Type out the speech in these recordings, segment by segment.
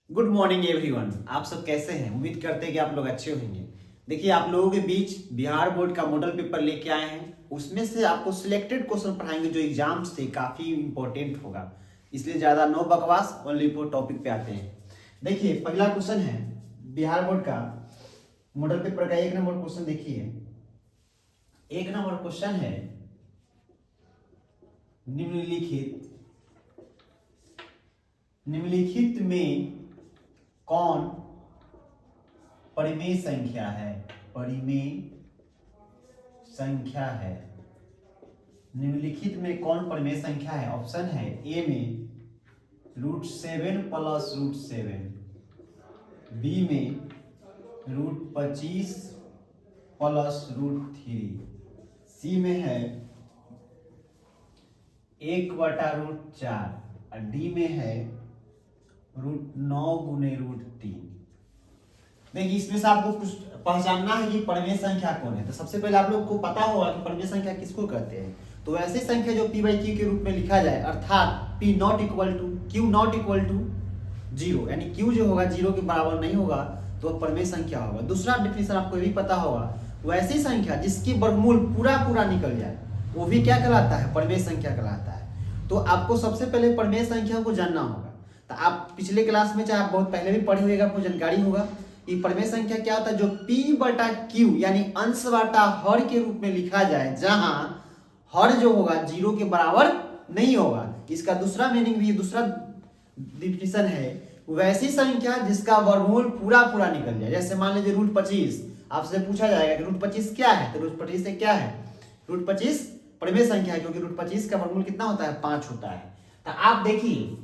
Good morning everyone. आप सब कैसे हैं? उम्मीद करते हैं कि आप लोग अच्छे होंगे। देखिए, आप लोगों के बीच बिहार बोर्ड का मॉडल पेपर लेके आए हैं। उसमें से आपको सिलेक्टेड क्वेश्चन पढ़ाएंगे जो एग्जाम्स थे काफी इंपॉर्टेंट होगा, इसलिए ज्यादा नो बकवास, ओनली फॉर टॉपिक पे आते हैं। देखिए, पहला क्वेश्चन है बिहार बोर्ड का मॉडल पेपर का 1 नंबर क्वेश्चन। देखिए, 1 नंबर क्वेश्चन है, निम्नलिखित में कौन परिमेय संख्या है? परिमेय संख्या है। निम्नलिखित में कौन परिमेय संख्या है? ऑप्शन है ए में √7 प्लस √7, बी में √25 प्लस √3, सी में है 1/√4 और डी में है √9 गुने √3। देखिए, इसमें से आपको कुछ पहचानना है कि परिमेय संख्या कौन है। तो सबसे पहले आप लोग को पता होगा कि परिमेय संख्या किसको कहते हैं। तो ऐसी संख्या जो p/q के रूप में लिखा जाए, अर्थात p not equal to q not equal to 0, यानी q जो होगा 0 के बराबर नहीं होगा तो वह परिमेय संख्या होगा। दूसरा डिफिनेशन आपको भी पता होगा, वैसी संख्या जिसकी वर्गमूल पूरा पूरा निकल जाए वो भी क्या कहलाता है? परिमेय संख्या कहलाता है। तो आपको सबसे पहले परिमेय संख्या को जानना होगा। तो आप पिछले क्लास में, चाहे आप बहुत पहले भी पढ़े हुए, आपको जानकारी होगा कि परिमेय संख्या क्या होता है। जो p/q यानी अंश बटा हर के रूप में लिखा जाए, जहां हर जो होगा 0 के बराबर नहीं होगा। इसका दूसरा मीनिंग भी, दूसरा डिफिनेशन है, वैसी संख्या जिसका वर्गमूल पूरा पूरा निकल जाए। जैसे मान लीजिए √25, आपसे पूछा जाएगा कि √25 क्या है, तो √25 से क्या है? √25 परिमेय संख्या है, क्योंकि √25 का वर्गमूल कितना होता है? 5 होता है। तो आप देखिए,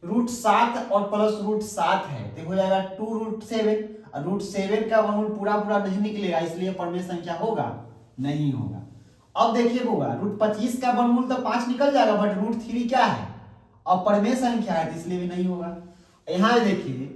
√7 और प्लस √7 है तो हो जाएगा 2√7, और √7 का वर्गमूल पूरा पूरा नहीं निकलेगा, इसलिए परिमेय संख्या होगा नहीं होगा। अब देखिए होगा, √25 का वर्गमूल तो 5 निकल जाएगा, बट √3 क्या है? और परिमेय संख्या है, तो इसलिए भी नहीं होगा। यहाँ देखिए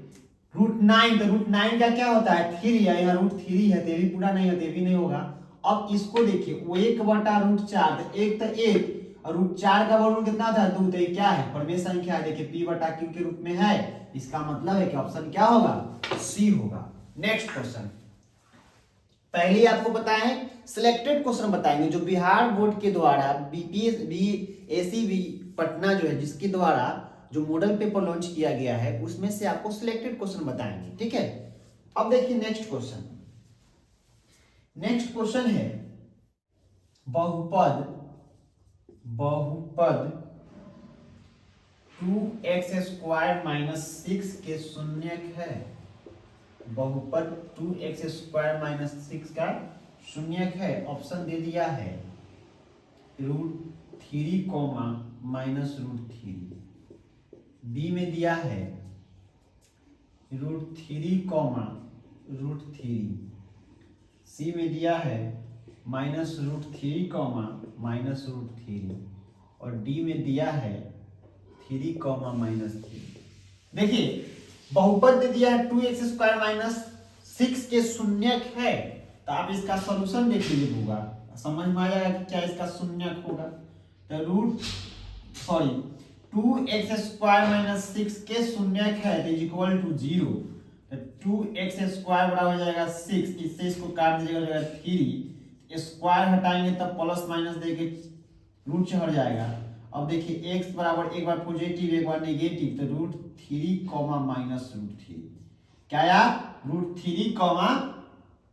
√9, तो √9 का क्या होता है? 3 है, यहाँ √3 है तो ये भी पूरा नहीं होता, ये भी नहीं होगा। अब इसको देखिए, वो 1/√4, तो 1 तो 1 और √4 का वर्गमूल कितना होता है? 2, तो ये क्या है? परिमेय संख्या है। देखिए p/q के रूप में है, इसका मतलब है कि ऑप्शन क्या होगा? सी होगा। नेक्स्ट क्वेश्चन, पहले आपको बताएं सिलेक्टेड क्वेश्चन बताएंगे जो बिहार बोर्ड के द्वारा BPSC पटना जो है, जिसके द्वारा जो मॉडल पेपर लॉन्च किया गया है, उसमें से आपको सिलेक्टेड क्वेश्चन बताएंगे। ठीक है, अब देखिए नेक्स्ट क्वेश्चन। नेक्स्ट क्वेश्चन है बहुपद 2x² - 6 के शून्यक है। बहुपद 2x² - 6 का शून्यक है। ऑप्शन दे दिया है √3, -√3, बी में दिया है √3, √3, सी में दिया है -√3, -√3, और डी में दिया है 3, -3। देखिए, बहुपद दे दिया है 2x² - 6 के शून्यक है, तो आप इसका सॉल्यूशन देख लीजिए होगा, समझ में आ जाएगा कि क्या इसका शून्यक होगा। तो 2x² - 6 के शून्यक है तो इक्वल टू 0। तो 2x² बराबर हो जाएगा 6, इससे इसको काट दीजिएगा, हो जाएगा 3, स्क्वायर हटाएंगे तब प्लस माइनस देके रूट से हट जाएगा। अब देखिए x बराबर एक बार पॉजिटिव एक बार नेगेटिव, तो √3, -√3 क्या आया? √3,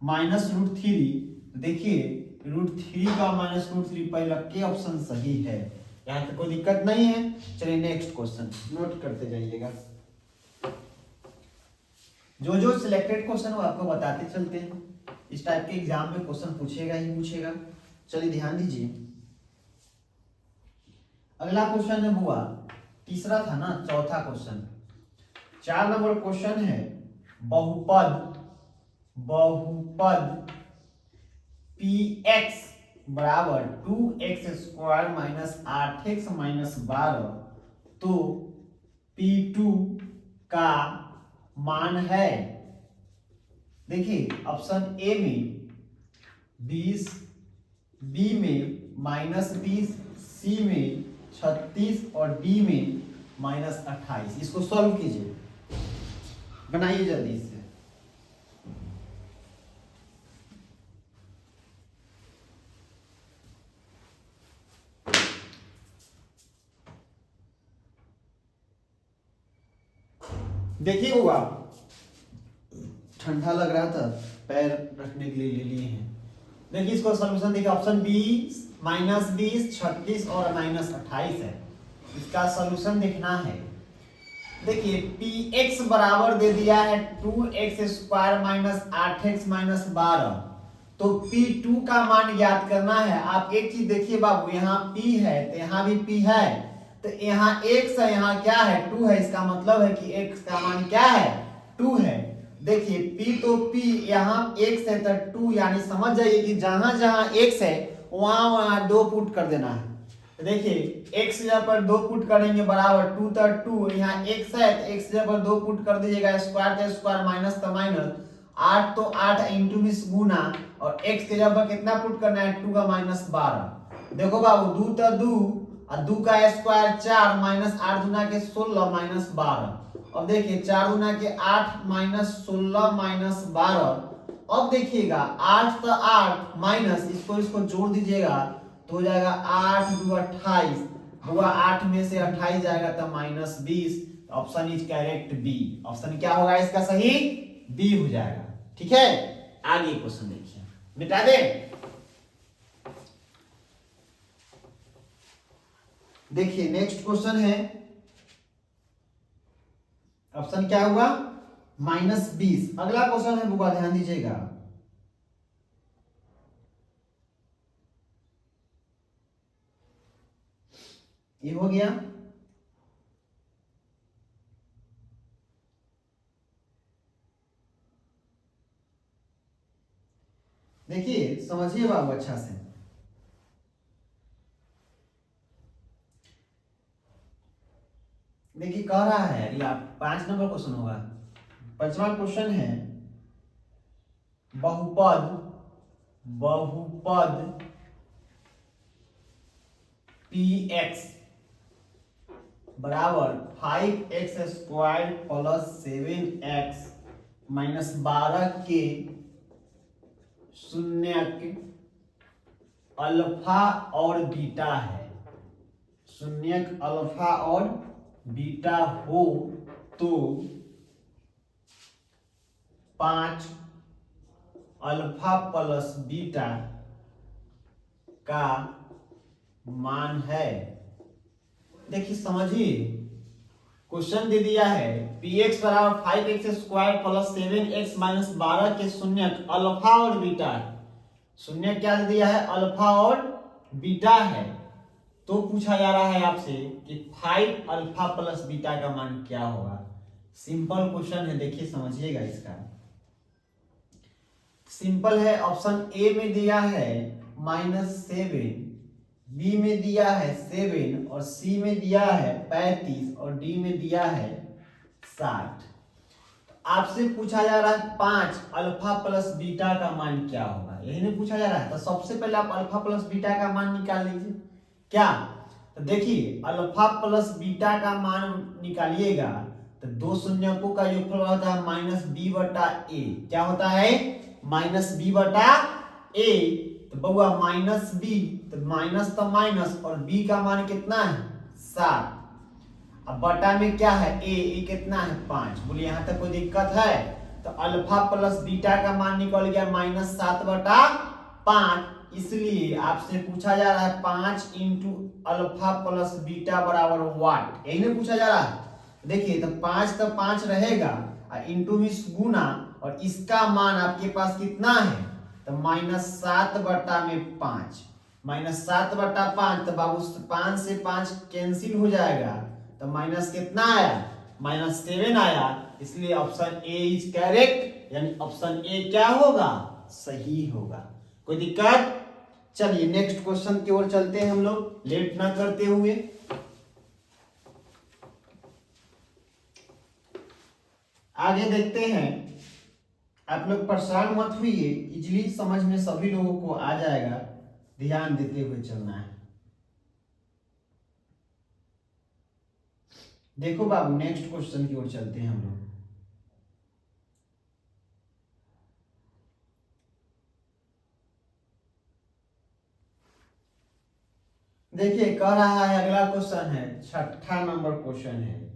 -√3। देखिए √3 का -√3 पहला के ऑप्शन सही है, यहाँ तक कोई दिक्कत नहीं है। चलिए नेक्स्ट क्वेश्चन नोट करते जाइएगा। जो जो सिलेक्टेड क्वेश्चन वो आपको बताते चलते हैं। इस टाइप के एग्जाम में क्वेश्चन पूछेगा ही पूछेगा। चलिए ध्यान दीजिए, अगला क्वेश्चन है हुआ, तीसरा था ना, चौथा क्वेश्चन। 4 नंबर क्वेश्चन है बहुपद px बराबर 2x² - 8x - 12, तो p2 का मान है। देखिए ऑप्शन ए में 20, बी में -20, सी में 36 और डी में -28। इसको सॉल्व कीजिए। बनाइए जल्दी से। देखिए हुआ, ठंडा लग रहा था, पैर रखने के लिए ले लिए हैं। देखिए इसको सॉल्यूशन देखिए, ऑप्शन बी -20, 36 और -28 है। इसका सॉल्यूशन देखना है। देखिए px बराबर दे दिया है 2x² -8x -12। तो p2 का मान ज्ञात करना है। आप एक चीज देखिए बाबू, यहाँ p है तो यहाँ भी p है, तो यहाँ x है, यहाँ क्या है 2 है। इसका मतलब है कि x का मान क्या है 2 है। देखिए p तो p, यहाँ x है तो 2, यानी समझ जाइए कि जहां जहां x है वहां वहां 2 पुट कर देना है। तो देखिए x जगह पर 2 पुट करेंगे बराबर 2 तो 2, यहाँ x है तो x जगह पर 2 पुट कर दीजिएगा, स्क्वायर तो स्क्वायर, माइनस तो माइनस, 8 तो 8 इंटू में गुना, और x के जगह पर कितना पुट करना है 2 का -12। देखो बाबू 2 तो 2 और 2 का स्क्वायर 4, -8 दूना के 16 -12। अब देखिए 4 दूना के 8 -16 -12। अब देखिएगा 8 तो 8 माइनस, इसको जोड़ दीजिएगा तो हो जाएगा 8 2 28, हुआ 8 में से 28 जाएगा तो -20। Option is correct B. Option क्या होगा इसका सही, बी हो जाएगा। ठीक है, आगे क्वेश्चन देखिए, मिटा दे। देखिए नेक्स्ट क्वेश्चन है, ऑप्शन क्या हुआ -20। अगला क्वेश्चन है बुआ, ध्यान दीजिएगा। ये हो गया। देखिए समझिए बाबू अच्छा से। देखिए कह रहा है, या 5 नंबर क्वेश्चन होगा। 5वां क्वेश्चन है, बहुपद px बराबर 5x² + 7x -12 के शून्यक अल्फा और बीटा है। शून्यक अल्फा और बीटा हो तो 5 अल्फा प्लस बीटा का मान है। देखिए समझिए, क्वेश्चन दे दिया है px बराबर 5x² + 7x -12 के शून्यक अल्फा और बीटा। शून्यक क्या दे दिया है, अल्फा और बीटा है। तो पूछा जा रहा है आपसे कि 5 अल्फा प्लस बीटा का मान क्या होगा। सिंपल क्वेश्चन है, देखिए समझिएगा इसका। सिंपल है, ऑप्शन ए में दिया है -7, बी में दिया है 7, और सी में दिया है 35, और डी में दिया है 60। आपसे पूछा जा रहा है 5 अल्फा प्लस बीटा का मान क्या होगा, यही नहीं पूछा जा रहा है। तो सबसे पहले आप अल्फा प्लस बीटा का मान निकाल लीजिए। क्या, तो देखिए अल्फा प्लस बीटा का मान निकालिएगा तो दो शून्यकों का योगफल होता है -b/a। क्या होता है, -b/a। तो बउआ -b, तो माइनस तो माइनस, और b का मान कितना है 7। अब बटा में क्या है ए कितना है 5। बोलिए यहाँ तक कोई दिक्कत है। तो अल्फा प्लस बीटा का मान निकल गया -7/5। इसलिए आपसे पूछा जा रहा है 5 इंटू अल्फा प्लस बीटा बराबर वाट, यही नहीं पूछा जा रहा है। देखिए तो 5 तो 5 रहेगा और इंटू में गुना, और इसका मान आपके पास कितना है तो -7/5। -7/5 तो बाबू 5 से 5 कैंसिल हो जाएगा, तो माइनस कितना आया -7 आया। इसलिए ऑप्शन ए इज करेक्ट, यानी ऑप्शन ए क्या होगा, सही होगा। कोई दिक्कत, चलिए नेक्स्ट क्वेश्चन की ओर चलते हैं हम लोग, लेट ना करते हुए। आगे देखते हैं। आप लोग परेशान मत हुइए, इजली समझ में सभी लोगों को आ जाएगा, ध्यान देते हुए चलना है। देखो बाबू नेक्स्ट क्वेश्चन की ओर चलते हैं हम लोग। देखिए कह रहा है अगला क्वेश्चन है, छठा नंबर क्वेश्चन है,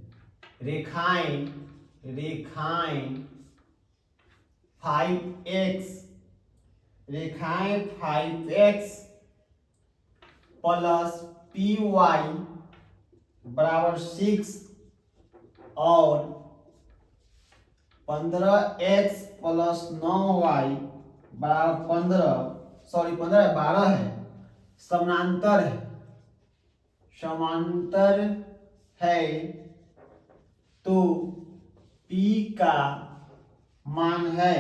रेखाएं रेखाएं 5x रेखाएं 5x प्लस py बराबर 6 और 15x प्लस 9y बराबर 12 है, समांतर है तो p का मान है,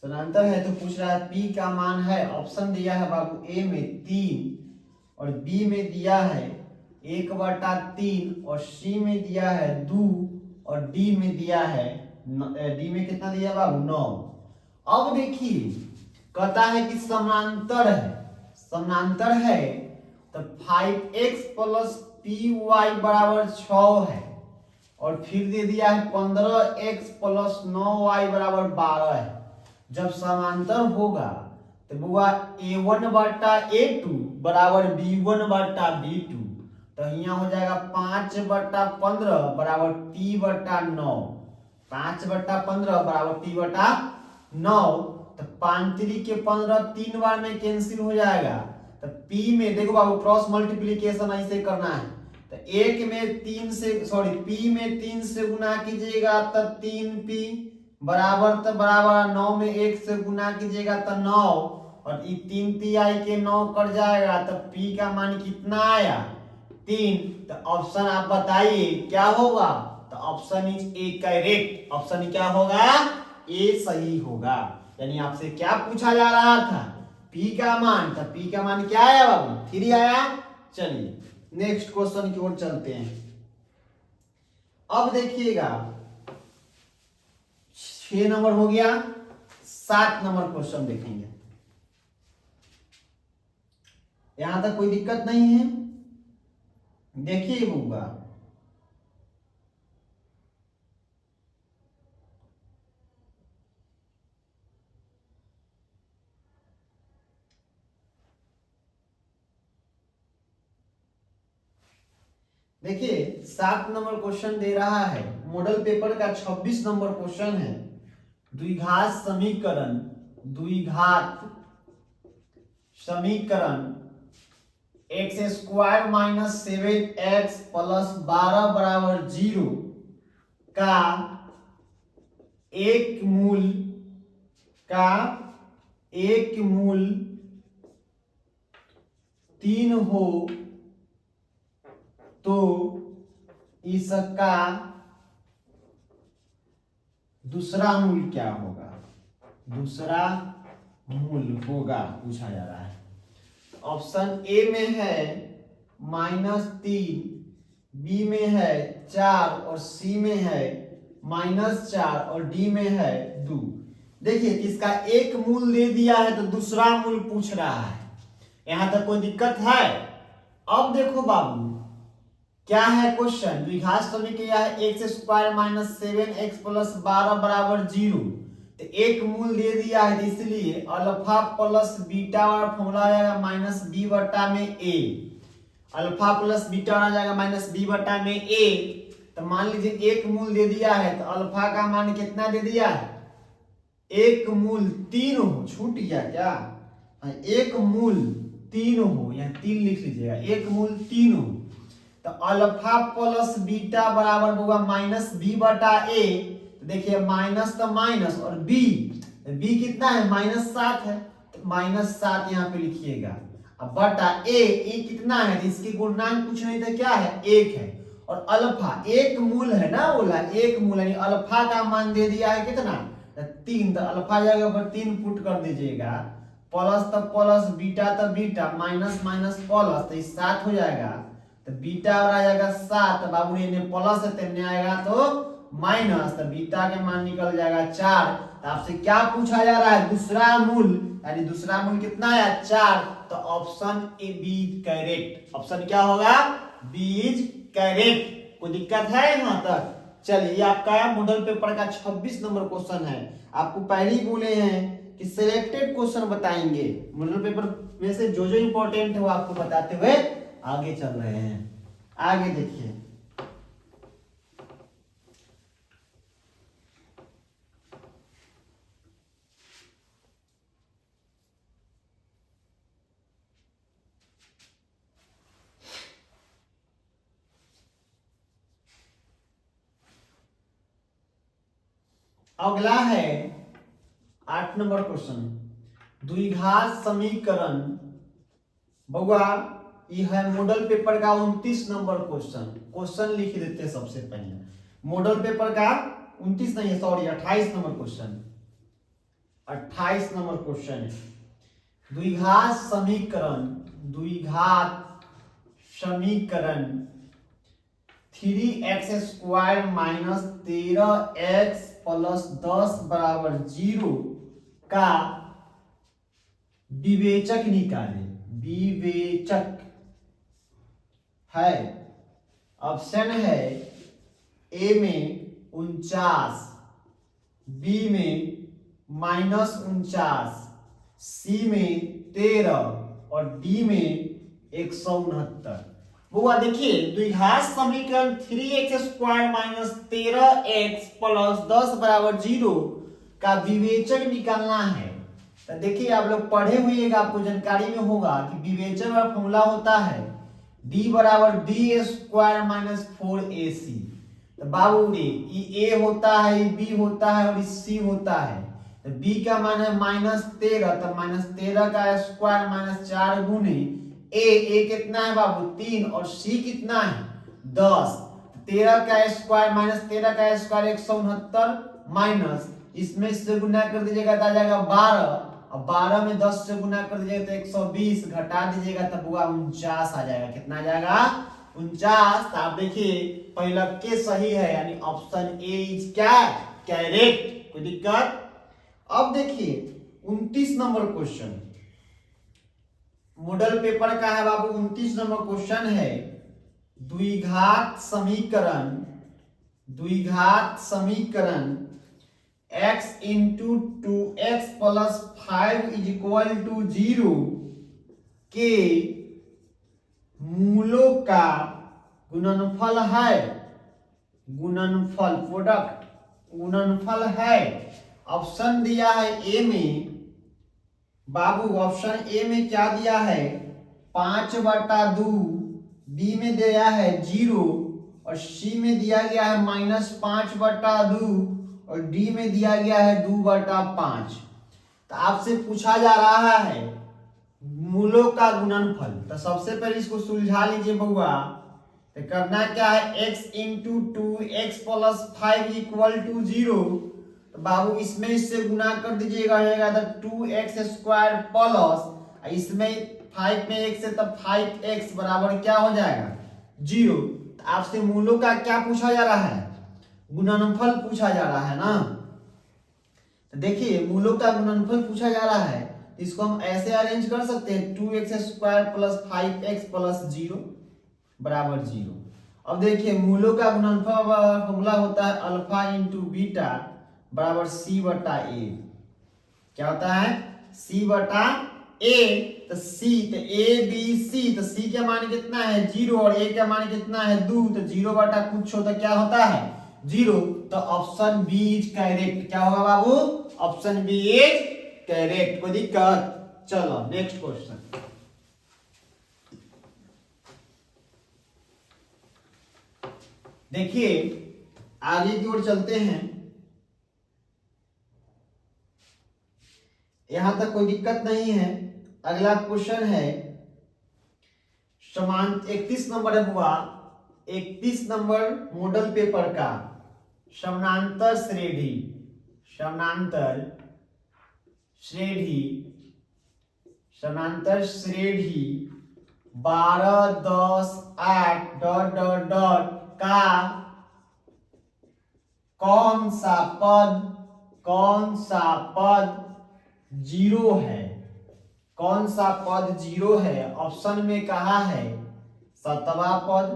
समांतर है तो पूछ रहा है p का मान है। ऑप्शन दिया है बाबू ए में 3 और बी में दिया है 1/3 और सी में दिया है 2 और डी में दिया है डी में कितना दिया बाबू 9। अब देखिए कहता है कि समांतर है तो 5x प्लस पी वाई बराबर 6 है और फिर दे दिया है 15x प्लस 9y बराबर 12 है। जब समांतर होगा तो बुआ a1/a2 बराबर b1/b2, तो यहाँ हो जाएगा 5/15 बराबर p/9, 5/15 बराबर p/9, तो 5 3 के 15 3 बार में कैंसिल हो जाएगा। तो p में देखो बाबू क्रॉस मल्टीप्लीकेशन ऐसे करना है, तो एक में 3 से p में 3 से गुना कीजिएगा तो 3p बराबर 9 में 1 से गुना कीजिएगा तो 9 और 3 तिहाई के 9 कट जाएगा तो p का मान कितना आया 3। तो ऑप्शन आप बताइए क्या होगा, तो option is A correct. Option क्या होगा, ए सही होगा। यानी आपसे क्या पूछा जा रहा था, p का मान, तो p का मान क्या आया बाबू 3 आया। चलिए नेक्स्ट क्वेश्चन की ओर चलते हैं। अब देखिएगा 6 नंबर हो गया, 7 नंबर क्वेश्चन देखेंगे। यहां तक कोई दिक्कत नहीं है, देखिए होगा। देखिए 7 नंबर क्वेश्चन दे रहा है, मॉडल पेपर का 26 नंबर क्वेश्चन है। द्विघात समीकरण x² माइनस 7x प्लस 12 बराबर 0 का एक मूल 3 हो तो इसका दूसरा मूल क्या होगा, दूसरा मूल होगा पूछा जा रहा है। ऑप्शन ए में है -3, बी में है 4 और सी में है -4 और डी में है 2। देखिए इसका एक मूल दे दिया है तो दूसरा मूल पूछ रहा है, यहां तक कोई दिक्कत है। अब देखो बाबू क्या है क्वेश्चन, द्विघात समीकरण है x² माइनस 7x प्लस 12 बराबर 0, तो एक मूल दे दिया है इसलिए अल्फा प्लस बीटा वाला फॉर्मूला आ जाएगा -b/a, अल्फा प्लस बीटा आ जाएगा -b/a। तो मान लीजिए एक मूल दे दिया है तो अल्फा का मान कितना दे दिया है, एक मूल 3 हो, छूट गया क्या, एक मूल 3 हो, यहाँ 3 लिख लीजिएगा, एक मूल 3 हो तो अल्फा प्लस बीटा बराबर होगा -b/a। तो देखिए माइनस तो माइनस और b कितना है -7 है, तो -7 यहाँ पे लिखिएगा। अब बटा a कितना है, इसकी गुणनांक कुछ नहीं था क्या है 1 है, और अल्फा एक मूल है ना, बोला एक मूल यानी अल्फा का मान दे दिया है कितना 3, तो अल्फा जगह पर 3 पुट कर दीजिएगा, प्लस तो प्लस बीटा तो बीटा माइनस माइनस प्लस तो 7 हो जाएगा, तो बीटा और आ जाएगा 7, बाबू ने प्लस है तेमने आएगा तो माइनस, तो बीटा के मान निकल जाएगा 4। तो आपसे क्या पूछा जा रहा है, दूसरा मूल, यानी दूसरा मूल कितना आया 4, तो option A B correct. Option क्या होगा, बी इज करेक्ट। कोई दिक्कत है यहाँ तक। चलिए ये आपका मॉडल पेपर का 26 नंबर क्वेश्चन है। आपको पहले ही बोले हैं कि सिलेक्टेड क्वेश्चन बताएंगे, मॉडल पेपर में से जो इंपॉर्टेंट है वो आपको बताते हुए आगे चल रहे हैं। आगे देखिए, अगला है 8 नंबर क्वेश्चन, द्विघात समीकरण। बउआ ये है मॉडल पेपर का 29 नंबर क्वेश्चन। क्वेश्चन लिख देते हैं सबसे पहले, मॉडल पेपर का 29 नहीं है, sorry 28 number question. 28 number question है द्विघात समीकरण। द्विघात समीकरण 3x² माइनस 13x प्लस 10 बराबर 0 का विवेचक निकाले। विवेचक है, ऑप्शन है ए में 49, बी में -49, सी में 13 और डी में 169। बुआ देखिए, द्विघात समीकरण 3x² माइनस 13x प्लस 10 बराबर 0 का विवेचक निकालना है। तो देखिए आप लोग पढ़े हुए, आपको जानकारी में होगा कि विवेचक का फॉर्मूला होता है d बराबर d² माइनस 4ac। तो बाबू रे ये a होता है, ये b होता है और ये c होता है। तो b का मान है -13, तो -13 का स्क्वायर माइनस 4 गुने a कितना है बाबू 3 और c कितना है 10। 13 का स्क्वायर माइनस 13 का स्क्वायर 169 माइनस इसमें से गुना कर दीजिएगा तो आ जाएगा 12 और 12 में 10 से गुना कर दीजिएगा तो 120, घटा दीजिएगा तब हुआ 49 आ जाएगा। कितना आ जाएगा 49। तो आप देखिए पहला के सही है, यानी ऑप्शन ए इज क्या करेक्ट, कोई दिक्कत। अब देखिए 29 नंबर क्वेश्चन मॉडल पेपर का है बाबू। 29 नंबर क्वेश्चन है द्विघात समीकरण। द्विघात समीकरण x into 2x plus 5 is equal to 0 के मूलों का गुणनफल है। गुणनफल प्रोडक्ट गुणनफल है। ऑप्शन दिया है ए में बाबू, ऑप्शन ए में क्या दिया है 5/2, बी में दिया है 0 और सी में दिया गया है -5/2 और डी में दिया गया है 2/5। तो आपसे पूछा जा रहा है मूलों का गुणनफल। तो सबसे पहले इसको सुलझा लीजिए बउआ। तो करना क्या है x into 2x plus 5 equal to 0। तो बाबू इसमें इससे गुना कर दीजिएगा, रहेगा तो 2x² प्लस इसमें 5 में 1 से तब 5x बराबर क्या हो जाएगा 0। तो आपसे मूलों का क्या पूछा जा रहा है गुणनफल पूछा जा रहा है ना। तो देखिए मूलों का गुणनफल पूछा जा रहा है, इसको हम ऐसे अरेंज कर सकते हैं 2x² प्लस 5x प्लस 0 बराबर 0। अब देखिए मूलों का गुणनफल फॉर्मूला होता है अल्फा इंटू बीटा बराबर c/a। क्या होता है c/a। तो c तो a b c, तो c का मान कितना है 0 और a का मान कितना है 2, तो 0/कुछ हो तो क्या होता है 0। तो ऑप्शन बी इज करेक्ट। क्या होगा बाबू ऑप्शन बी इज करेक्ट, कोई दिक्कत। चलो नेक्स्ट क्वेश्चन। देखिए आगे की ओर चलते हैं, यहां तक कोई दिक्कत नहीं है। अगला क्वेश्चन है समान 31 नंबर है बुआ। 31 नंबर मॉडल पेपर का समानांतर श्रेणी। समानांतर श्रेणी 12 10 8 डॉट डॉट डॉट का कौन सा पद 0 है। कौन सा पद 0 है। ऑप्शन में कहा है 7वां पद,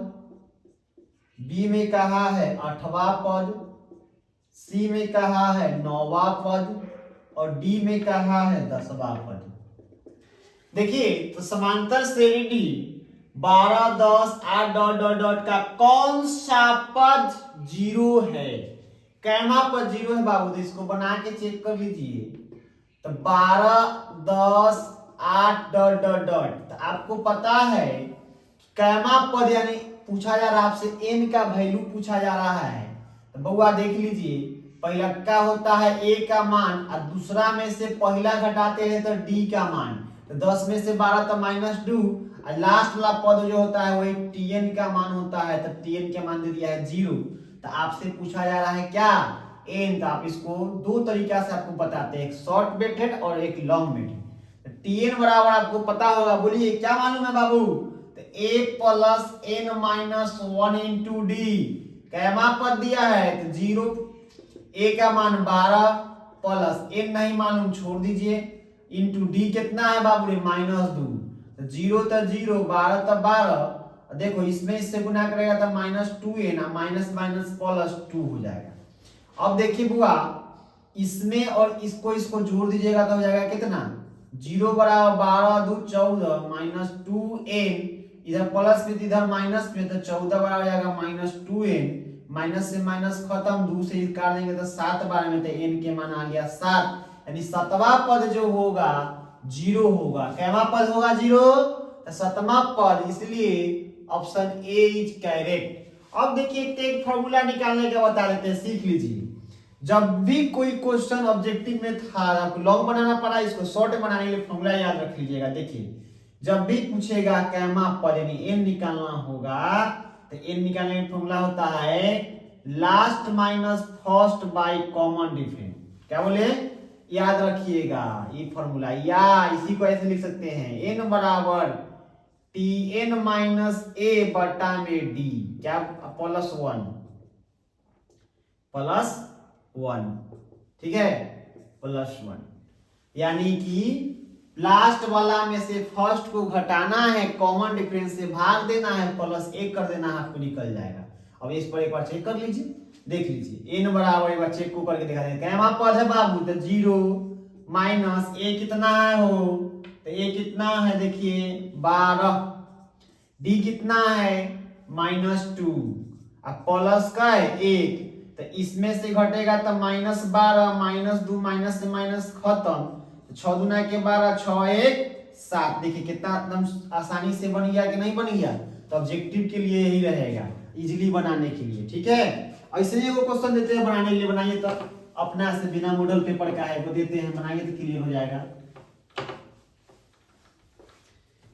बी में कहा है 8वां पद, सी में कहा है 9वां पद और डी में कहा है 10वां पद। देखिए तो समांतर श्रेणी 12 10 8 डॉट डॉट डॉट का कौन सा पद 0 है? कैमा पद 0 है बाबू, तो इसको बना के चेक कर लीजिए। तो 12 10 8 डॉट डॉट डॉट, तो आपको पता है कैमा पद यानी पूछा जा रहा है आपसे n का वैल्यू पूछा जा रहा है। तो बउआ देख लीजिए, पहला का होता है a का मान और दूसरा में से पहला घटाते हैं तो d का मान, तो 10 में से 12 तो -2 और लास्ट वाला पद जो होता है वही tn का मान होता है, तो tn का मान दे दिया है 0। तो आपसे पूछा जा रहा है क्या n, तो आप इसको दो तरीका से आपको बताते हैं, एक शॉर्ट मेथड और एक लॉन्ग मेथड। तो tn बराबर आपको पता होगा, बोलिए क्या मालूम है बाबू? तो a plus n minus 1 into D, कैमा पद दिया है तो 0, a का मान 12 प्लस n नहीं मालूम छोड़ दीजिए, इंटू डी कितना है बाबू रे -2, तो 0 तो 0 12 तो 12, देखो इसमें इससे गुना करेगा तो -2n माइनस माइनस प्लस 2 हो जाएगा। अब देखिए बुआ, इसमें और इसको जोड़ दीजिएगा तो हो जाएगा कितना, 0 बराबर 12 2 14 -2n, इधर प्लस में इधर माइनस में, तो 14 बराबर हो जाएगा -2n, माइनस से माइनस खत्म, 2 से काट देंगे तो 7 12 में, तो n के मान आ गया 7, यानी सातवां पद जो होगा 0 होगा। कैवा पद होगा 0? तो सातवां पद, इसलिए ऑप्शन ए इज करेक्ट। अब देखिए एक फॉर्मूला निकालने का बता देते हैं, सीख लीजिए। जब भी कोई क्वेश्चन ऑब्जेक्टिव में था, आपको लॉन्ग बनाना पड़ा, इसको शॉर्ट बनाने के लिए फॉर्मूला याद रख लीजिएगा। देखिए जब भी पूछेगा कैमा पद यानी n निकालना होगा, तो n निकालने का फॉर्मूला होता है last minus first by common difference. क्या बोले? याद रखिएगा ये फॉर्मूला, या इसी को ऐसे लिख सकते हैं, n बराबर tn माइनस a बटा में d, क्या प्लस 1, ठीक है, प्लस 1, यानी कि लास्ट वाला में से फर्स्ट को घटाना है, कॉमन डिफरेंस से भाग देना है, प्लस 1 कर देना है, आपको निकल जाएगा। अब इस पर एक बार चेक कर लीजिए, देख लीजिए n बराबर, एक बार चेक को करके दिखा देंगे। कैमा पद है बाबू, तो 0 माइनस a कितना है हो, तो a कितना है देखिए 12, d कितना है -2 अब प्लस का है 1, तो इसमें से घटेगा तो -12 -2 माइनस से माइनस खत्म, 6 दूना के 12 6 1 7, देखिए कितना एकदम आसानी से बन गया कि नहीं बन गया। तो ऑब्जेक्टिव के लिए यही रहेगा, इजीली बनाने के लिए, ठीक है। ऐसे ही वो क्वेश्चन देते हैं बनाने के लिए, बनाइए तो अपना से बिना मॉडल पेपर का है वो देते हैं, बनाइए तो क्लियर हो जाएगा।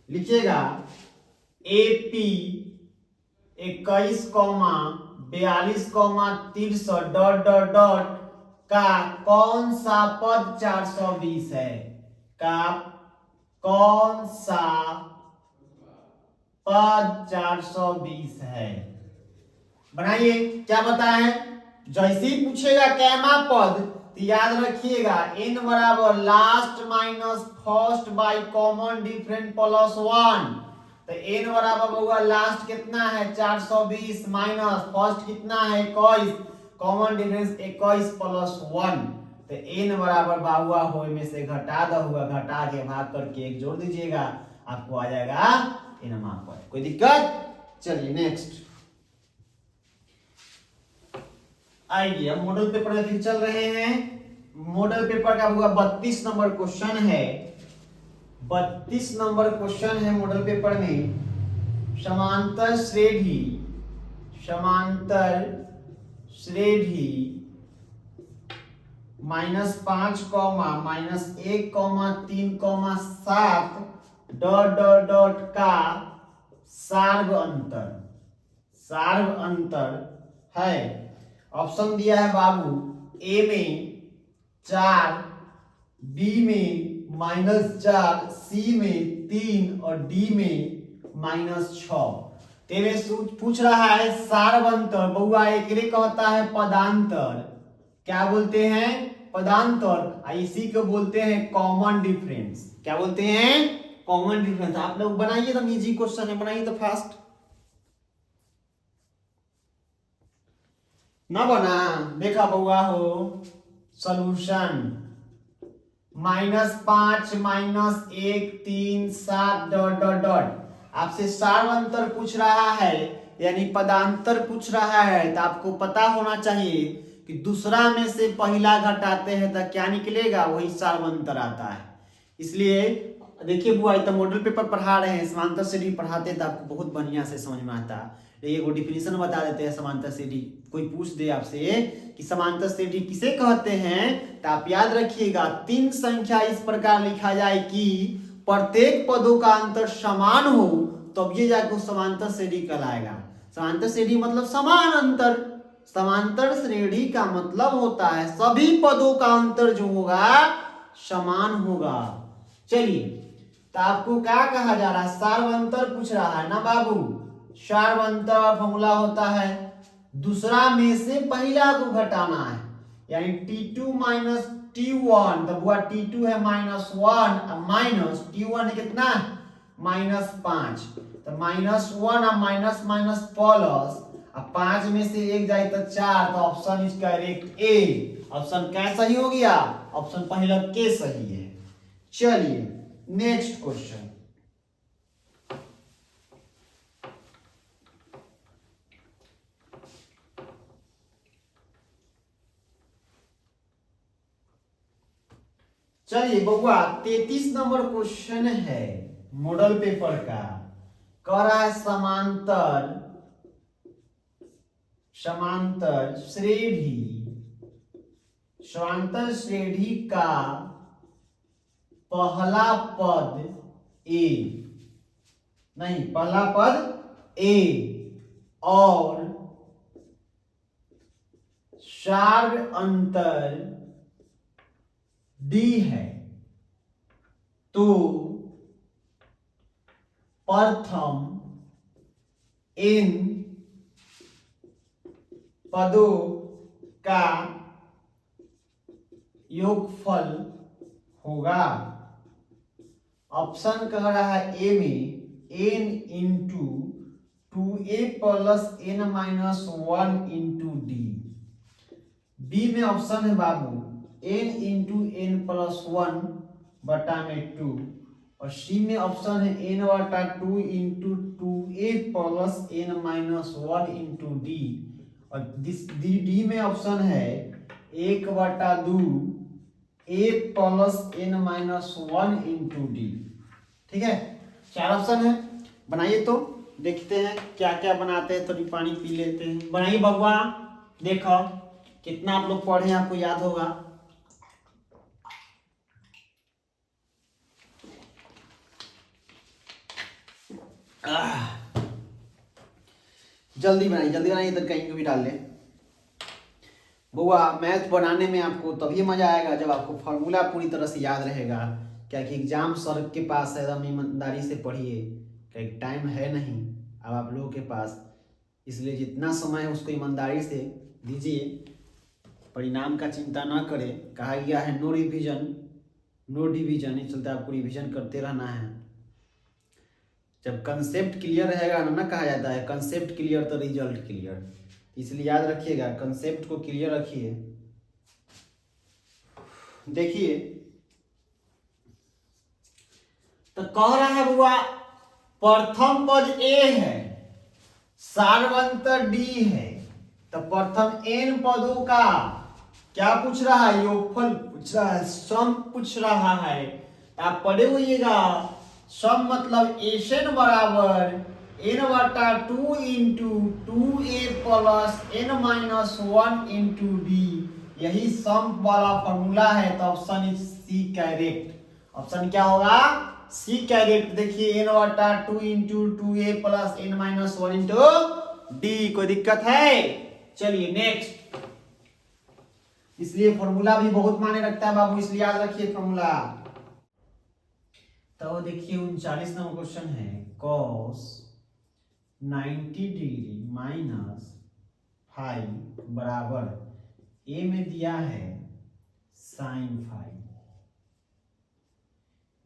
लिखिएगा AP 21, 42, 63 डॉट डॉट डॉट का कौन सा पद 420 है? का कौन सा पद 420 है? बनाइए, क्या बताएं? जैसे ही पूछेगा कैमा पद तो याद रखिएगा n बराबर last minus first by common different plus 1, तो n बराबर होगा लास्ट कितना है 420 माइनस फर्स्ट कितना है 21, कॉमन डिफरेंस 21 प्लस 1, तो n बराबर बाहुआ हो में से घटा द हुआ, घटा के भाग करके 1 जोड़ दीजिएगा, आपको आ जाएगा n पद। कोई दिक्कत? चलिए नेक्स्ट आइए, अब मॉडल पेपर में फिर चल रहे हैं। मॉडल पेपर का हुआ 32 नंबर क्वेश्चन है, 32 नंबर क्वेश्चन है मॉडल पेपर में। समांतर श्रेणी -5, -1, -3, 7 डॉट डॉट डॉट का सार्ग अंतर है। ऑप्शन दिया है बाबू, ए में 4, बी में -4, सी में 3 और डी में -6। तेरे पूछ रहा है सार्वंतर, बउआ एकरे कहता है पदांतर। क्या बोलते हैं? पदांतर। इसी को बोलते हैं कॉमन डिफरेंस। क्या बोलते हैं? Common difference. आप लोग बनाइए तो इजी क्वेश्चन है, बनाइए तो फास्ट ना बना। देखा बउआ हो सॉल्यूशन -5, -1, 3, 7 डॉट डॉट डॉट। आपसे सार्वंतर पूछ रहा है यानी पदांतर पूछ रहा है, तो आपको पता होना चाहिए कि दूसरा में से पहला घटाते हैं तो क्या निकलेगा, वही सार्वंतर आता है। इसलिए देखिए बुआ, तो मॉडल पेपर पढ़ा रहे हैं, समांतर श्रेणी पढ़ाते हैं तो आपको बहुत बढ़िया से समझ में आता है। ये वो डिफिनेशन बता देते हैं समांतर श्रेणी। कोई पूछ दे आपसे कि समांतर श्रेणी किसे कहते हैं, तो आप याद रखिएगा 3 संख्या इस प्रकार लिखा जाए कि प्रत्येक पदों का अंतर समान हो, तब ये जाकर समांतर श्रेणी कहलाएगा। समांतर श्रेणी मतलब समान अंतर। समांतर श्रेणी का मतलब होता है सभी पदों का अंतर जो होगा समान होगा। चलिए, तो आपको क्या कहा जा रहा है, सार्वंतर पूछ रहा है ना बाबू। सार्वंतर फॉर्मूला होता है दूसरा में से पहला को घटाना है, यानी T2 माइनस T1, तब हुआ T2 है -1, माइनस T1 है कितना, -5, तो -1 और माइनस माइनस प्लस, अब 5 में से 1 जाए तो 4, तो option is correct A. Option क्या सही हो गया, ऑप्शन पहला के सही है। चलिए नेक्स्ट क्वेश्चन। चलिए बबुआ 33 नंबर क्वेश्चन है मॉडल पेपर का। कह रहा है समांतर श्रेणी का पहला पद ए और सार्व अंतर डी है, तो प्रथम इन पदों का योगफल होगा। ऑप्शन कह रहा है ए में n into 2a plus n minus 1 into D. B में ऑप्शन है बाबू n इंटू n प्लस 1 बटा में 2, और सी में ऑप्शन है n बटा 2 into 2a plus n minus 1 into D, और डी में ऑप्शन है 1 बटा 2 a plus n minus 1 into D. ठीक है, 4 ऑप्शन है, बनाइए तो देखते हैं क्या क्या बनाते हैं। थोड़ी पानी पी लेते हैं, बनाइए बबुआ, देखो कितना आप लोग पढ़े आपको याद होगा। जल्दी बनाइए इधर कहीं को भी डाल ले। बउआ मैथ बनाने में आपको तभी मजा आएगा जब आपको फॉर्मूला पूरी तरह से याद रहेगा। क्या कि एग्जाम सर के पास है, एकदम ईमानदारी से पढ़िए, क्या टाइम है नहीं अब आप लोगों के पास, इसलिए जितना समय है उसको ईमानदारी से दीजिए। परिणाम का चिंता ना करें, कहा गया है नो रिवीजन नो डिवीजन, इस चलते आपको रिवीजन करते रहना है। जब कंसेप्ट क्लियर रहेगा ना कहा जाता है कंसेप्ट क्लियर तो रिजल्ट क्लियर, इसलिए याद रखिएगा कंसेप्ट को क्लियर रखिए। देखिए तो कह रहा है बुआ प्रथम पद ए है, सार्वंतर डी है, तो प्रथम n पदों का क्या पूछ रहा है, योगफल पूछ रहा है, सम पूछ रहा है। आप पढ़े होइएगा सम मतलब एन बराबर n बटा 2 into 2a plus n minus 1 into D, यही सम वाला फॉर्मूला है। तो option is C correct. Option क्या होगा, सी करेक्ट। देखिए n बटा 2 into 2a plus n minus 1 into D. कोई दिक्कत है, चलिए नेक्स्ट। इसलिए फॉर्मूला भी बहुत मायने रखता है बाबू, इसलिए याद रखिए फॉर्मूला। तो देखिए 39 नंबर क्वेश्चन है, cos 90 डिग्री माइनस 5 बराबर ए में दिया है sin 5,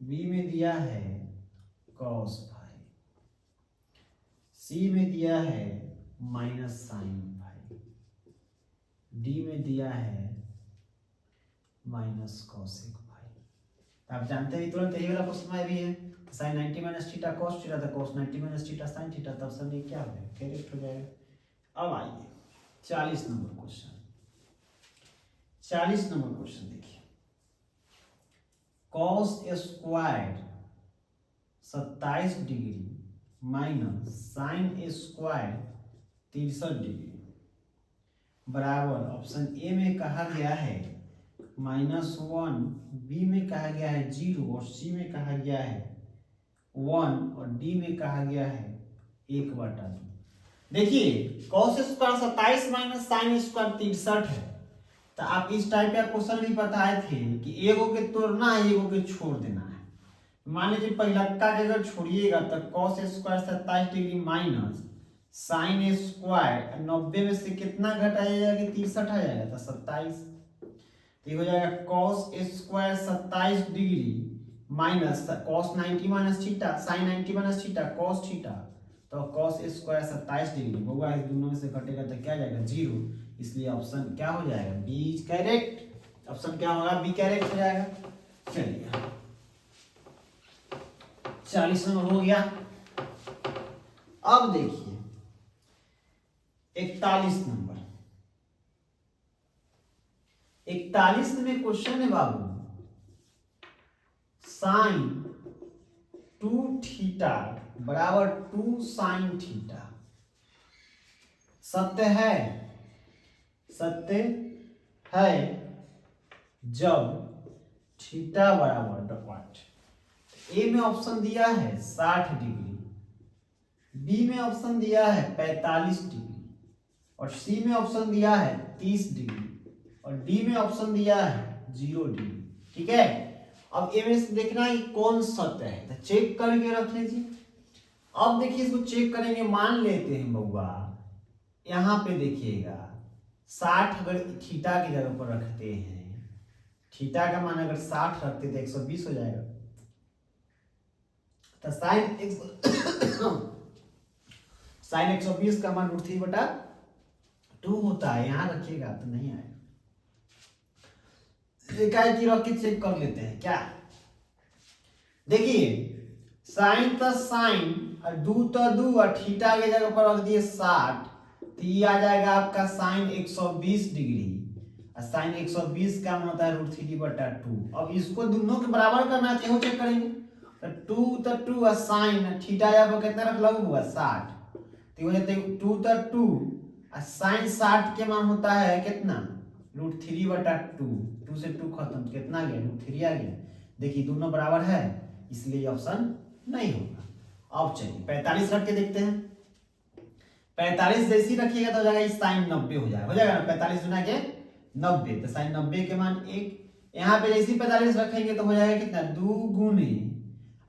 बी में दिया है cos 5, सी में दिया है माइनस sin 5, डी में दिया है माइनस cosec 5। आप जानते हैं तुरंत यही वाला क्वेश्चन में भी है, sine 90 minus theta cos theta, तो cos 90 minus theta sine theta, तब सब ये क्या हो जाएगा, करेक्ट हो जाएगा। अब आइए 40 नंबर क्वेश्चन। 40 नंबर क्वेश्चन देखिए, cos square 27 degree minus sine square 63 degree बराबर ऑप्शन ए में कहा गया है -1, बी में कहा गया है 0 और सी में कहा गया है 1 और डी में कहा गया है 1/2। देखिए cos square 27 minus sine square 63 है, तो आप इस टाइप का क्वेश्चन भी बताए थे कि एगो के तोड़ना है एगो के छोड़ देना है। मान लीजिए पहला का अगर छोड़िएगा तो cos square 27 degree minus sine square 90 में से कितना घटाइएगा कि 63 आ जाएगा, तो 27, तो हो जाएगा cos square 27 degree minus cos 90 minus theta sign 90 minus theta cos theta, तो कॉस स्क्वायर 27 डिग्री होगा, इस दोनों में से घटेगा तो क्या जाएगा 0, इसलिए ऑप्शन क्या हो जाएगा, बी इज करेक्ट। ऑप्शन क्या होगा, बी करेक्ट हो जाएगा। चलिए 40 नंबर हो गया। अब देखिए 41 नंबर। 41 में क्वेश्चन है बाबू, साइन 2 थीटा बराबर 2 साइन थीटा सत्य है, सत्य है जब थीटा बराबर डॉट। ए में ऑप्शन दिया है 60 डिग्री, बी में ऑप्शन दिया है 45 डिग्री और सी में ऑप्शन दिया है 30 डिग्री और डी में ऑप्शन दिया है 0 डिग्री। ठीक है, अब ए में से देखना है कौन सत्य है, तो चेक करके रख लीजिए। अब देखिए इसको चेक करेंगे, मान लेते हैं बउआ यहां पे देखिएगा 60 अगर थीटा की जगह पर रखते हैं, थीटा का मान अगर 60 रखते तो 120 हो जाएगा, तो साइन 120 का मान √3/2 होता है। यहां रखिएगा तो नहीं आएगा, इकाई की रख के चेक कर लेते हैं क्या। देखिए साइन तो साइन और 2 तो 2 और थीटा की जगह पर रख दिए 60, तो ये आ जाएगा आपका साइन 120 डिग्री और साइन 120 का मान होता है √3/2। अब इसको दोनों के बराबर करना है, तो चेक करेंगे, तो 2 तो 2 और साइन थीटा जब कितना रख लग हुआ 60, तो हो जाते 2 तो 2 और साइन 60 के मान होता है कितना √3/2, 2 से 2 खत्म, कितना गया √3 आ गया। देखिए दोनों बराबर है, इसलिए ऑप्शन नहीं होगा। अब चलिए 45 रख के देखते हैं। 45 जैसी रखिएगा तो हो जाएगा साइन 90 हो जाएगा, हो जाएगा ना 45 गुना के 90, तो साइन 90 के मान 1। यहाँ पे जैसी 45 रखेंगे तो हो जाएगा कितना 2 गुने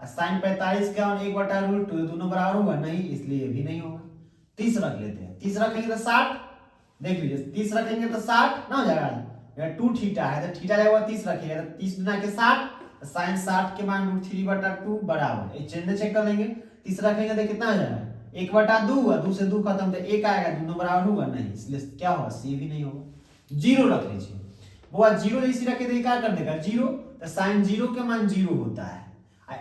साइन 45 का 1/√2, दोनों बराबर होगा नहीं, इसलिए भी नहीं होगा। 30 रख लेते हैं, 30 रखेंगे तो 60, देख लीजिए 30 रखेंगे तो 60 ना हो जाएगा, 2 थीटा है तो थीटा जाएगा 30 रखिएगा तो 30 गुना के 60, साइन 60 के मान √3/2 बराबर, ये चेंज चेक कर लेंगे। 30 रखेंगे तो कितना हो जाएगा 1/2 और 2 से 2 खत्म तो 1 आएगा, दोनों बराबर होगा नहीं, इसलिए क्या होगा सी भी नहीं होगा। 0 रख लीजिए, वो 0 जैसी रखे तो क्या कर देगा 0, तो साइन 0 के मान 0 होता है,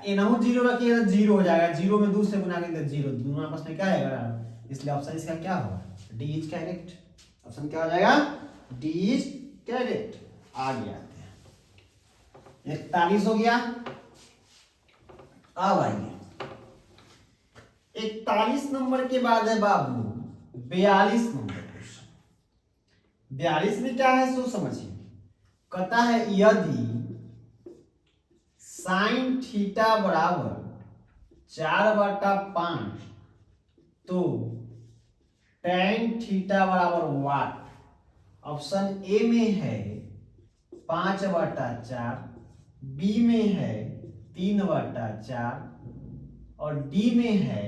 एनहु 0 रखिएगा तो 0 हो जाएगा, 0 में 2 से गुना करेंगे तो 0, दोनों आपस में क्या आएगा, इसलिए ऑप्शन इसका क्या होगा, डी इज करेक्ट। ऑप्शन क्या हो जाएगा, डी इज करेक्ट। आगे आते हैं 41 हो गया। अब आइए 41 नंबर के बाद है बाबू 42 नंबर क्वेश्चन। 42 में क्या है सो समझिए, कहता है यदि साइन थीटा बराबर 4/5 तो टेन थीटा बराबर वाट। ऑप्शन ए में है 5/4, बी में है 3/4 और डी में है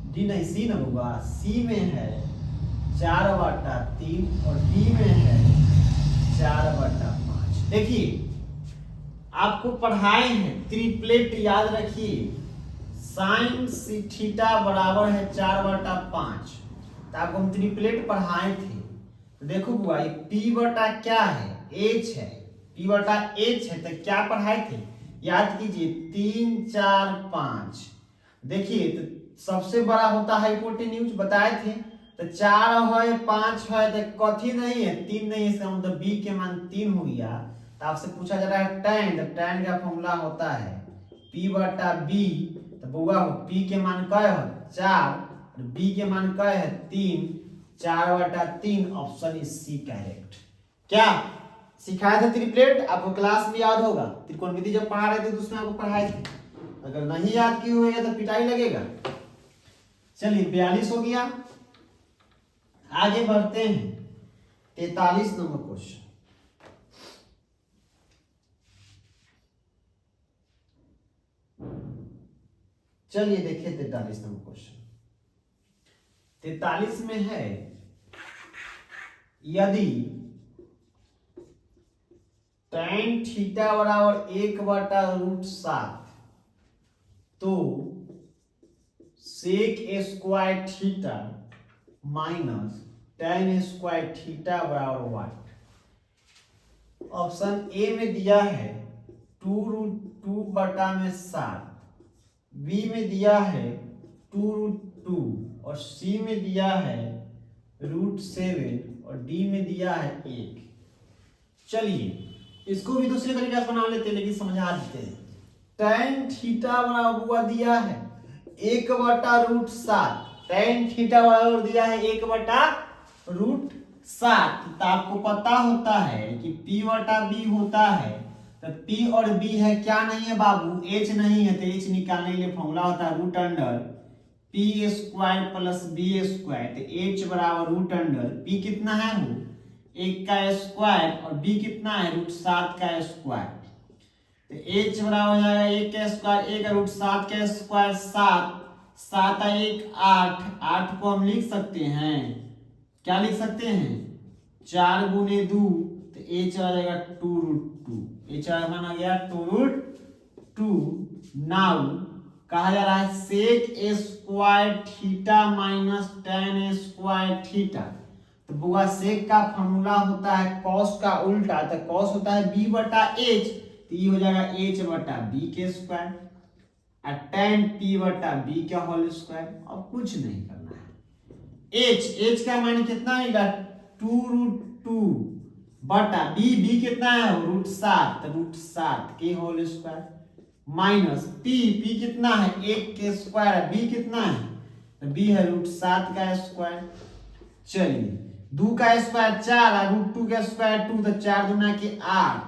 डी नहीं सी ना होगा, सी में है 4/3 और डी में है 4/5। देखिए आपको पढ़ाए हैं ट्रिपलेट, याद रखिए साइन थीटा बराबर है 4/5, तो आपको हम ट्रिपलेट पढ़ाए थे। तो देखो बुआ ये p बटा क्या है, h है, P बटा H है, तो क्या पढ़ाए थे याद कीजिए 3 4 5। देखिए तो सबसे बड़ा होता है हाइपोटेन्यूज बताए थे, तो 4 है 5 है तो कथी नहीं है 3 नहीं है, इसका मतलब B के मान 3 हो गया। तो आपसे पूछा जा रहा है tan, तो tan का फॉर्मूला होता है P बटा B। तो बुआ P के मान क्या है 4 और B के मान क्या है 3, 4 बटा 3 ऑप्शन इज सी करेक्ट। क्या सिखाया था ट्रिपलेट आपको क्लास में याद होगा, त्रिकोणमिति जब पढ़ा रहे थे तो उसमें आपको पढ़ाए थे, अगर नहीं याद किए हुए तो पिटाई लगेगा। चलिए 42 हो गया, आगे बढ़ते हैं 43 नंबर क्वेश्चन। चलिए देखिए 43 नंबर क्वेश्चन। 43 में है यदि tan थीटा बराबर 1/√7 तो sec square theta minus tan square theta बराबर वाट। ऑप्शन ए में दिया है 2√2/7, बी में दिया है 2√2 और सी में दिया है √7 और डी में दिया है 1। चलिए इसको भी दूसरे तरीके से बना लेते हैं, लेकिन समझा देते हैं। tan थीटा बराबर हुआ दिया है 1/√7, tan थीटा बराबर दिया है 1/√7। तो आपको पता होता है कि P बटा B होता है, तो P और B है क्या नहीं है बाबू H नहीं है, तो H निकालने के लिए फॉर्मूला होता है √P² प्लस B²। तो H बराबर √P कितना है वो 1 का स्क्वायर और B कितना है √7 का स्क्वायर। तो H बराबर हो जाएगा 1 का स्क्वायर 1 √7 का स्क्वायर 7, 7 1 8, 8 को हम लिख सकते हैं, क्या लिख सकते हैं 4 गुने 2, तो H आ जाएगा 2√2। H मान आ गया 2√2। नाउ कहा जा रहा है sec square theta minus tan square theta. तो बुआ सेक का फॉर्मूला होता है कॉस का उल्टा, तो कॉस होता है B बटा H, तो ये हो जाएगा H बटा B के स्क्वायर और tan P बटा B का होल स्क्वायर। अब कुछ नहीं करना है। H का मान कितना आएगा 2√2 बटा B कितना है √7, तो √7 के होल स्क्वायर माइनस P कितना है 1 के स्क्वायर, B कितना है तो B है √7 का स्क्वायर। चलिए 2 का स्क्वायर 4 और √2 का स्क्वायर 2, तो 4 दूना के 8,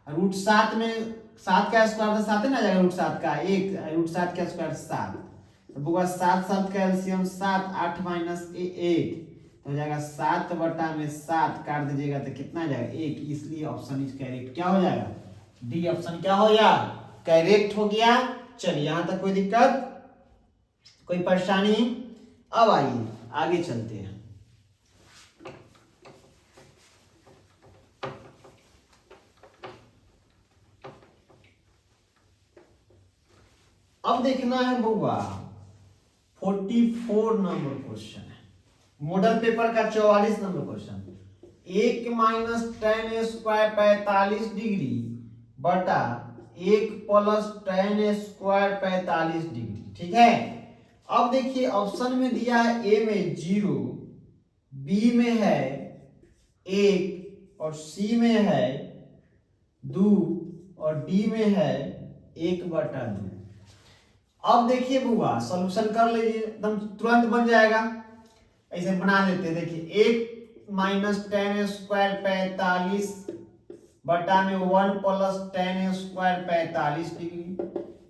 √7 में 7 का स्क्वायर तो 7 ना जाएगा √7 का 1, √7 का स्क्वायर 7, तो बुआ 7 7 का एलसीएम 7, 8 माइनस 1 तो हो जाएगा 7/7 काट दीजिएगा तो कितना जाएगा 1, इसलिए ऑप्शन इज करेक्ट। क्या हो जाएगा डी ऑप्शन क्या हो गया करेक्ट हो गया। चलिए यहां तक कोई दिक्कत कोई परेशानी। अब आइए आगे चलते हैं। अब देखना है बउआ 44 नंबर क्वेश्चन है, मॉडल पेपर का 44 number question. 1 minus tan square 45 degree बटा 1 प्लस tan स्क्वायर 45 डिग्री, ठीक है। अब देखिए ऑप्शन में दिया है ए में 0, बी में है 1 और सी में है 2 और डी में है 1/2। अब देखिए बुआ सॉल्यूशन कर लीजिए एकदम तुरंत बन जाएगा। ऐसे बना लेते हैं, देखिए 1 माइनस tan स्क्वायर 45 बटा में 1 प्लस tan स्क्वायर 45 डिग्री।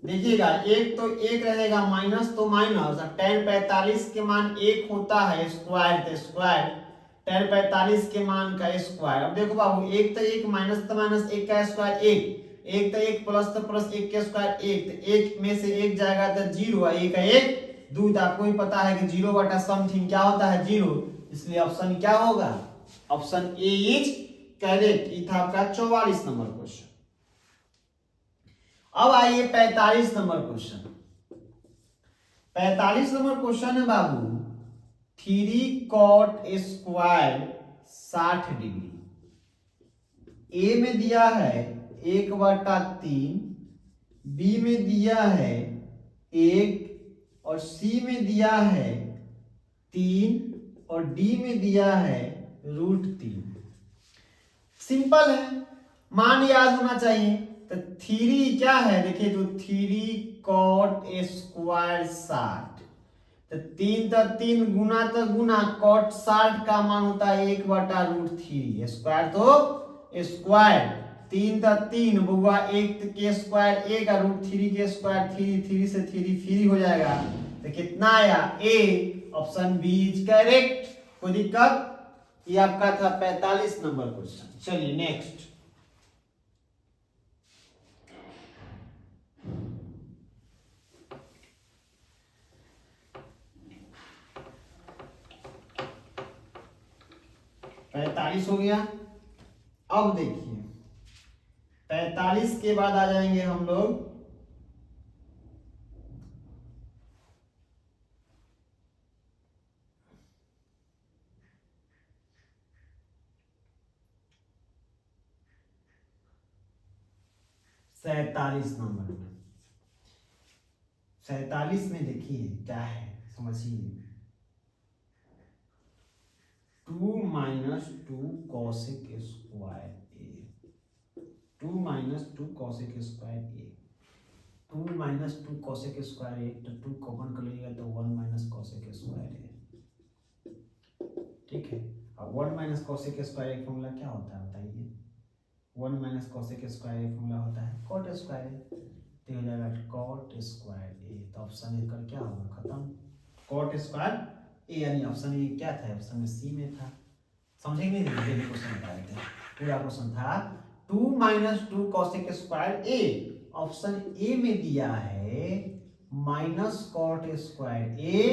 देखिएगा एक तो एक रहेगा माइनस तो माइनस, और tan 45 के मान 1 होता है स्क्वायर तो स्क्वायर tan 45 के मान का स्क्वायर। अब देखो बाबू एक तो एक माइनस तो माइनस 1 का स्क्वायर 1, एक तो एक प्लस तो प्लस 1 के स्क्वायर 1, तो 1 में से 1 जाएगा तो 0, 1 का 1 2, तो आपको भी पता है कि 0 बटा समथिंग क्या होता है 0, इसलिए ऑप्शन क्या होगा ऑप्शन ए इज करेक्ट। ये था आपका 44 नंबर क्वेश्चन। अब आइए 45 नंबर क्वेश्चन। 45 नंबर क्वेश्चन है बाबू 3 cot स्क्वायर 60 डिग्री ए में दिया है 1/3, बी में दिया है 1 और सी में दिया है 3 और डी में दिया है √3। सिंपल है, मान याद होना चाहिए। तो 3 क्या है देखिए, तो 3 cot स्क्वायर 60, तो 3 गुना तो गुना cot 60 का मान होता है 1/√3, स्क्वायर तो स्क्वायर, 3 बउआ 1 के स्क्वायर 1 और √3 के स्क्वायर 3 से 3 फ्री हो जाएगा। तो कितना आया, ए, ऑप्शन बी इज करेक्ट। कोई दिक्कत? ये आपका था 45 नंबर क्वेश्चन। चलिए नेक्स्ट। पैंतालीस हो गया। अब देखिए 45 के बाद आ जाएंगे हम लोग 47 नंबर में। 47 में देखिए क्या है, समझिए। 2 - 2 cosec स्क्वायर ए, 2 - 2 cosec स्क्वायर ए, 2 - 2 cosec स्क्वायर ए, तो 2 कॉमन कर लीजिएगा तो 1 - cosec स्क्वायर ए। ठीक है, अब 1 - cosec स्क्वायर ए फॉर्मूला क्या होता है बताइए? 1 - cosec स्क्वायर ए फॉर्मूला होता है cot स्क्वायर ए, तो हो जाएगा cot स्क्वायर ए। तो ऑप्शन ए का क्या होगा, खत्म। cot स्क्वायर ए यानी ऑप्शन ए क्या था, ऑप्शन में सी में था। समझे नहीं? पहले क्वेश्चन बता रहे थे, पूरा क्वेश्चन था 2 - 2 cosec square A, option A में दिया है -cot स्क्वायर ए,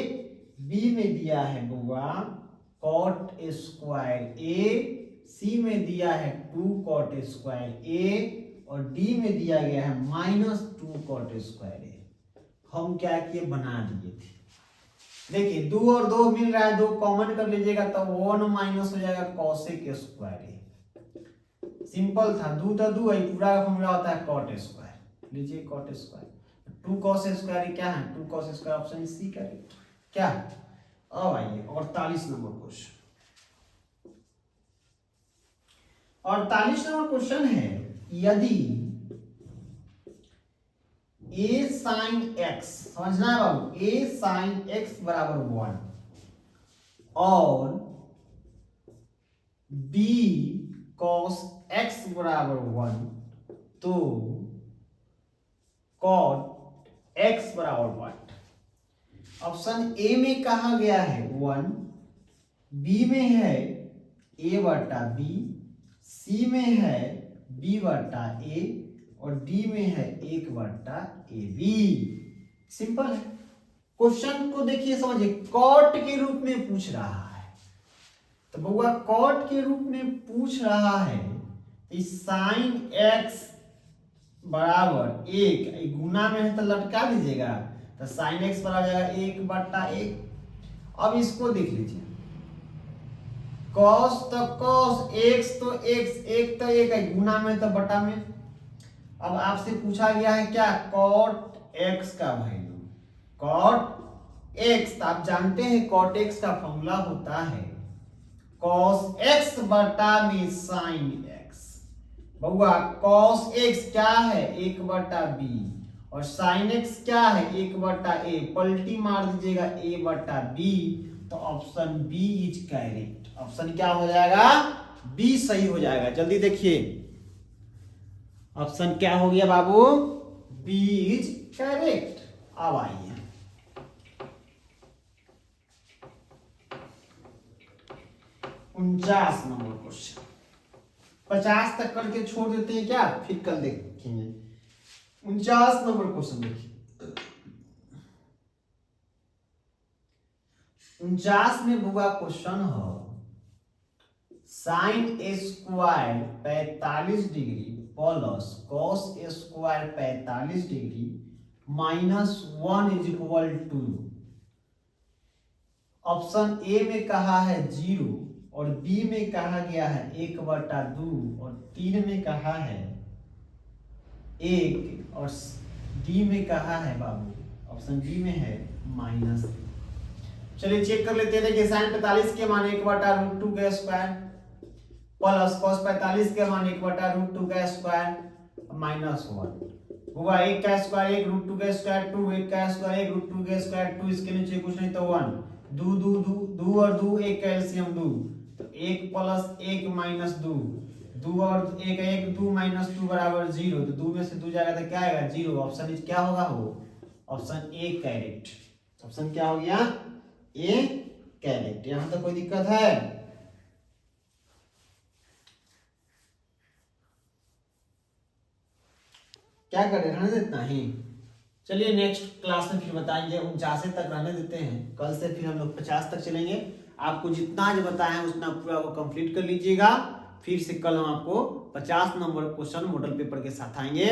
बी में दिया है बुआ cot स्क्वायर ए, सी में दिया है 2 cot स्क्वायर ए और डी में दिया गया है -2 cot स्क्वायर ए। हम क्या किए, बना दिए थे। देखिए 2 और 2 मिल रहा है, 2 कॉमन कर लीजिएगा तो 1 माइनस हो जाएगा cosec स्क्वायर ए। सिंपल था, 2 तो 2 है, पूरा का फॉर्मूला होता है cot स्क्वायर। लीजिए cot स्क्वायर 2 cos स्क्वायर क्या है, 2 cos square, option C correct. क्या? अब आइए 48 नंबर क्वेश्चन। 48 नंबर क्वेश्चन है, यदि a sin x, समझना है बाबू, a sin x बराबर 1 और b cos x बराबर 1, तो cot x बराबर 1। ऑप्शन ए में कहा गया है 1, बी में है a/b, सी में है b/a और डी में है 1/ab। सिंपल है। क्वेश्चन को देखिए, समझिए, कॉट के रूप में पूछ रहा है। तो बउआ कॉट के रूप में पूछ रहा है, साइन x बराबर 1, गुना में है तो लटका दीजिएगा, तो साइन x बराबर जाएगा 1/1। अब इसको देख लीजिए, cos तो cos, x तो x, एक तो एक है, गुना में तो बटा में। अब आपसे पूछा गया है क्या, cot x का वैल्यू, cot x, तो आप जानते हैं cot x का फॉर्मूला होता है cos x बटा में sin x। बउआ cos x क्या है 1/b और sin x क्या है 1/a, पलटी मार दीजिएगा a/b, तो option B is correct. Option क्या हो जाएगा, बी सही हो जाएगा। जल्दी देखिए, ऑप्शन क्या हो गया बाबू, बी इज करेक्ट। अब आइए 49 नंबर क्वेश्चन। 50 तक करके छोड़ देते हैं क्या, फिर कल देखेंगे। 49 नंबर क्वेश्चन देखिए। 49 में बुआ क्वेश्चन हो, sine square 45 degree plus cos square 45 degree -1 is equal to, option A में कहा है 0 और बी में कहा गया है 1/2 और 3 में कहा है 1 और डी में कहा है बाबू, ऑप्शन बी में है -3। चलिए चेक कर लेते हैं। देखिए sin 45 के मान 1/√2 का स्क्वायर प्लस cos 45 के मान 1/√2 का स्क्वायर -1 हुआ। 1 का स्क्वायर 1 √2 का स्क्वायर 2, 1 का स्क्वायर 1 √2 का स्क्वायर 2, इसके नीचे कुछ नहीं तो 1, 2 और 2 1 का एलसीएम 2, तो 1 + 1 - 2, 2 और 1 1 2 - 2 बराबर 0, तो 2 में से 2 जाएगा तो क्या आएगा 0। ऑप्शन इज क्या होगा हो, ऑप्शन ए करेक्ट। ऑप्शन क्या हो गया, ए करेक्ट। यहां तक कोई दिक्कत है? क्या करें, रहने देता ही। चलिए नेक्स्ट क्लास में फिर बताएंगे। 49 तक रहने देते हैं, कल से फिर हम लोग 50 तक चलेंगे। आपको जितना आज बताया है उतना पूरा को कंप्लीट कर लीजिएगा। फिर से कल हम आपको 50 नंबर क्वेश्चन मॉडल पेपर के साथ आएंगे।